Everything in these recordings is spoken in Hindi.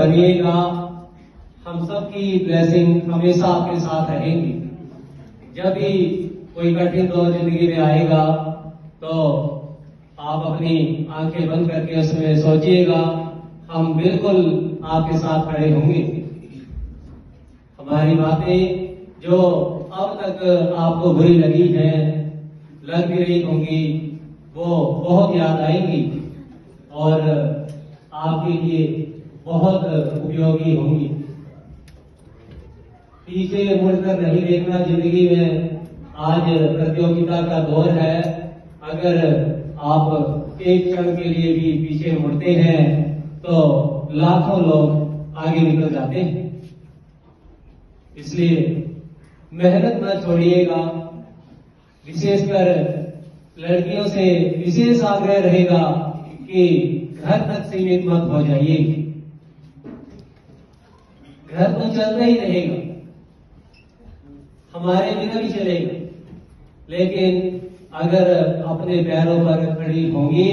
बनिएगा। हम सबकी ब्लेसिंग हमेशा आपके साथ रहेंगी। जब भी कोई कठिन दौर जिंदगी में आएगा तो आप अपनी आंखें बंद करके उसमें सोचिएगा, हम बिल्कुल आपके साथ खड़े होंगे। हमारी बातें जो अब तक आपको बुरी लगी हैं, लग भी रही होंगी, वो बहुत याद आएंगी और आपके लिए बहुत उपयोगी होंगी। पीछे मुड़कर नहीं देखना जिंदगी में। आज प्रतियोगिता का दौर है। अगर आप एक क्षण के लिए भी पीछे मुड़ते हैं तो लाखों लोग आगे निकल जाते हैं। इसलिए मेहनत न छोड़िएगा। विशेषकर लड़कियों से विशेष आग्रह रहेगा कि घर तक सीमित मत हो जाइए। घर तो चलता ही रहेगा, हमारे बिना भी चलेगा, लेकिन अगर अपने पैरों पर खड़ी होंगी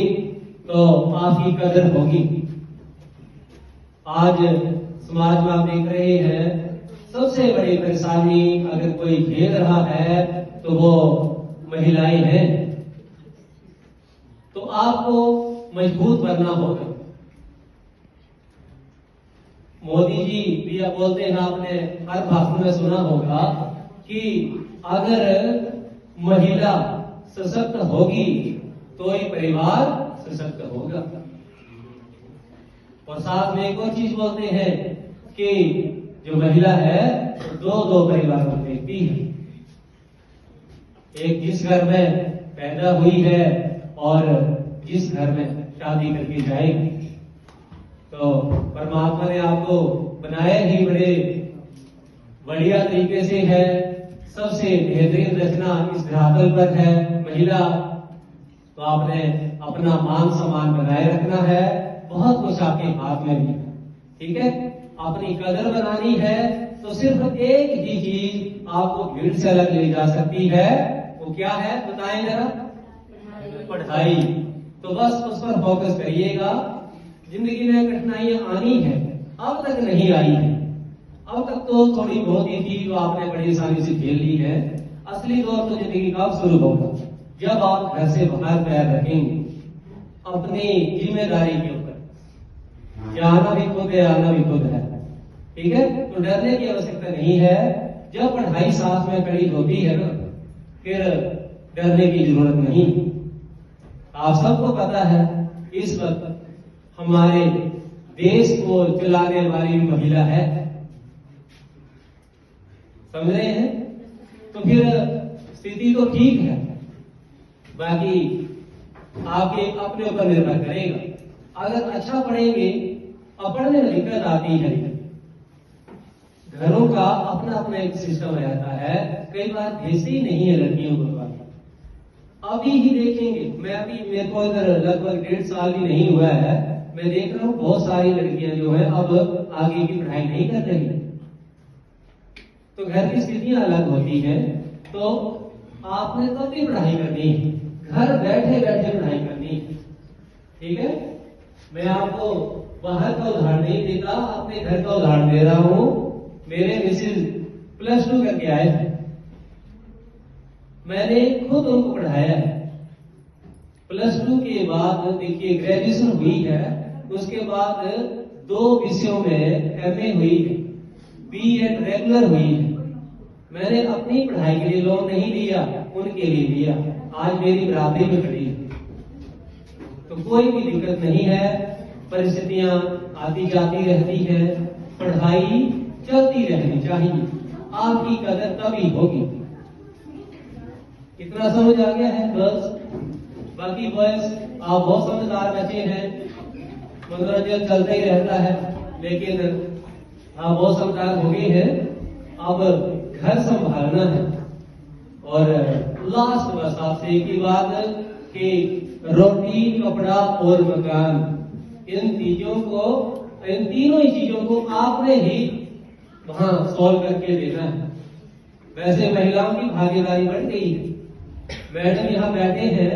तो आपकी कदर होगी। आज समाज में आप देख रहे हैं, सबसे बड़ी परेशानी अगर कोई झेल रहा है तो वो महिलाएं हैं। तो आपको मजबूत बनना होगा। मोदी जी भी अब बोलते हैं, आपने हर भाषण में सुना होगा कि अगर महिला सशक्त होगी तो ही परिवार सशक्त होगा। और साथ में एक और चीज बोलते हैं कि जो महिला है दो परिवार को देखती है। एक जिस घर में पैदा हुई है और जिस घर में शादी करके जाएगी। तो परमात्मा ने आपको बनाया ही बड़े बढ़िया तरीके से है। सबसे बेहतरीन रचना इस धरातल पर है महिला। तो आपने अपना मान सम्मान बनाए रखना है। बहुत कुछ आपके हाथ में भी, ठीक है। अपनी कदर बनानी है तो सिर्फ एक ही चीज आपको भीड़ से अलग ले जा सकती है। वो क्या है बताएं जरा? पढ़ाई। तो बस उस पर फोकस करिएगा। जिंदगी में कठिनाइयां आनी है, अब तक नहीं आई है। अब तक तो थोड़ी बहुत ही थी जो आपने बड़ी आसानी से झेल ली है। असली दौर तो जिंदगी का शुरू होगा जब आप घर से बाहर पैर रखेंगे अपनी जिम्मेदारी के ऊपर। जाना भी खुद है, आना भी खुद है, ठीक है। तो डरने की आवश्यकता नहीं है। जब पढ़ाई साथ में खड़ी होती है ना, फिर डरने की जरूरत नहीं। आप सबको पता है इस वक्त हमारे देश को चलाने वाली महिला है, समझ रहे हैं। तो फिर स्थिति तो ठीक है, बाकी आपके अपने ऊपर निर्भर करेगा। अगर अच्छा पढ़ेंगे, अब पढ़ने में दिक्कत आती है। घरों का अपना अपना एक सिस्टम रहता है, कई बार भेजते ही नहीं है लड़कियों को। अभी ही देखेंगे, मैं अभी मेरे को इधर लगभग 1.5 साल भी नहीं हुआ है, मैं देख रहा हूँ बहुत सारी लड़कियां जो है अब आगे की पढ़ाई नहीं कर रही। तो घर की स्थितियां अलग होती हैं। तो आपने तो भी पढ़ाई करनी है, घर बैठे बैठे पढ़ाई करनी है, ठीक है। मैं आपको बाहर का उदाहरण नहीं देता, अपने घर का उदाहरण दे रहा हूं। मेरे मिसेज +2 करके आए थे, मैंने खुद उनको पढ़ाया है। +2 के बाद देखिए ग्रेजुएशन हुई है, उसके बाद 2 विषयों में MA हुई है, B.Ed रेगुलर हुई है। मैंने अपनी पढ़ाई के लिए लोन नहीं लिया, उनके लिए लिया। आज मेरी बराबरी में खड़ी है। तो कोई भी दिक्कत नहीं है। परिस्थितियां आती जाती रहती हैं, पढ़ाई चलती रहनी चाहिए। आपकी कदर तभी होगी। इतना समझ आ गया है गर्ल्स? बाकी बॉयज आप बहुत समझदार बच्चे हैं, मनोरंजन चलता ही रहता है, लेकिन आप बहुत समझदार हो गए हैं। अब घर संभालना है। और लास्ट बस आपसे एक ही बात कि रोटी, कपड़ा और मकान, इन तीनों ही चीजों को आपने ही वहां सॉल्व करके देना है। वैसे महिलाओं की भागीदारी बढ़ गई है। मैडम यहाँ बैठे हैं,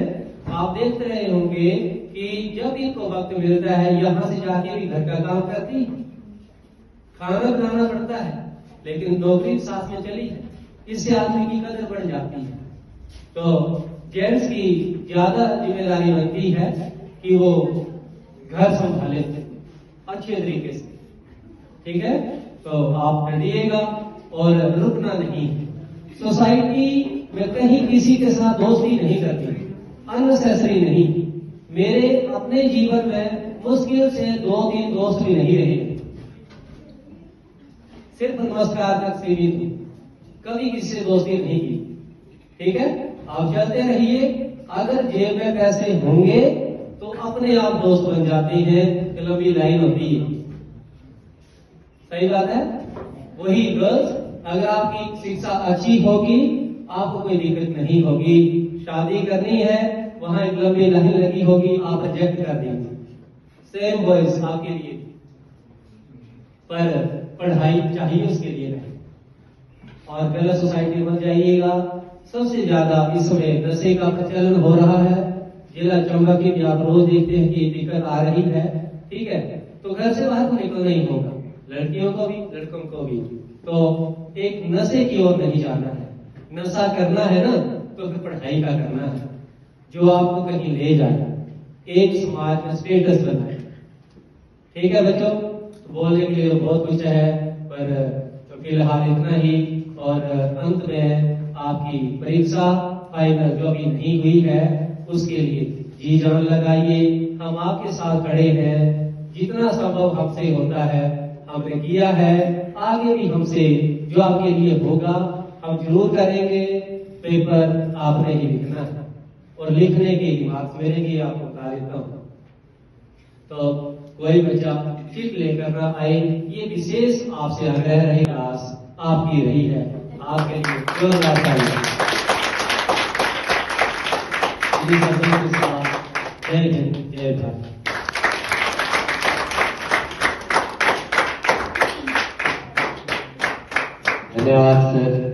आप देख रहे होंगे कि जब इनको वक्त मिलता है यहाँ से जाके भी घर का काम करती है। खाना बनाना पड़ता है, लेकिन नौकरी साथ में चली है, इससे आदमी की कदर बढ़ जाती है। तो जेंट्स की ज्यादा जिम्मेदारी बनती है कि वो घर संभाले अच्छे तरीके से, ठीक है। तो आप डरिएगा और रुकना नहीं। सोसाइटी में कहीं किसी के साथ दोस्ती नहीं करती, अननेसेसरी नहीं। मेरे अपने जीवन में मुश्किल से 2-3 दोस्त भी नहीं रहे, सिर्फ नमस्कार तक सीमित हूं, कभी किसी से दोस्ती नहीं की, ठीक है। आप चलते रहिए, अगर जेब में पैसे होंगे तो अपने आप दोस्त बन जाते हैं, लंबी लाइन होती है, सही बात है। वही गर्ल्स, अगर आपकी शिक्षा अच्छी होगी आपको कोई दिक्कत नहीं होगी, शादी करनी है वहां एक लंबी लाइन लगी होगी, आप रिजेक्ट कर देंगे। सेम बॉयज आपके लिए, पर पढ़ाई चाहिए उसके लिए नहीं, और गलत सोसाइटी में जाइएगा। सबसे ज्यादा इसमें नशे का प्रचलन हो रहा है, जिला चंबा की भी आप रोज देखते हैं कि दिक्कत आ रही है, ठीक है। तो घर से बाहर तो निकलना ही होगा, लड़कियों को भी लड़कों को भी। तो एक नशे की ओर नहीं जाना है, नशा करना है ना तो फिर पढ़ाई का करना है जो आपको कहीं ले जाए, एक समाज में स्टेटस बनाए, ठीक है बच्चों। तो बोलने के लिए तो बहुत कुछ है, पर फिलहाल इतना ही। और अंत में आपकी परीक्षा फाइनल जो अभी नहीं हुई है उसके लिए जी जान लगाइए, हम आपके साथ खड़े हैं, जितना संभव हमसे होता है हमने किया है, आगे भी हमसे जो आपके लिए होगा हम जरूर करेंगे। पेपर आपने ही लिखना है और लिखने के मार्क्स मिलेंगे, आपको बता देता हूं। तो कोई बच्चा चिट लेकर ना आए, ये विशेष आपसे आग्रह रहेगा, आपकी रही है, आपके लिए जोरदार तालियां। जय हिंद, जय भारत। धन्यवाद सर।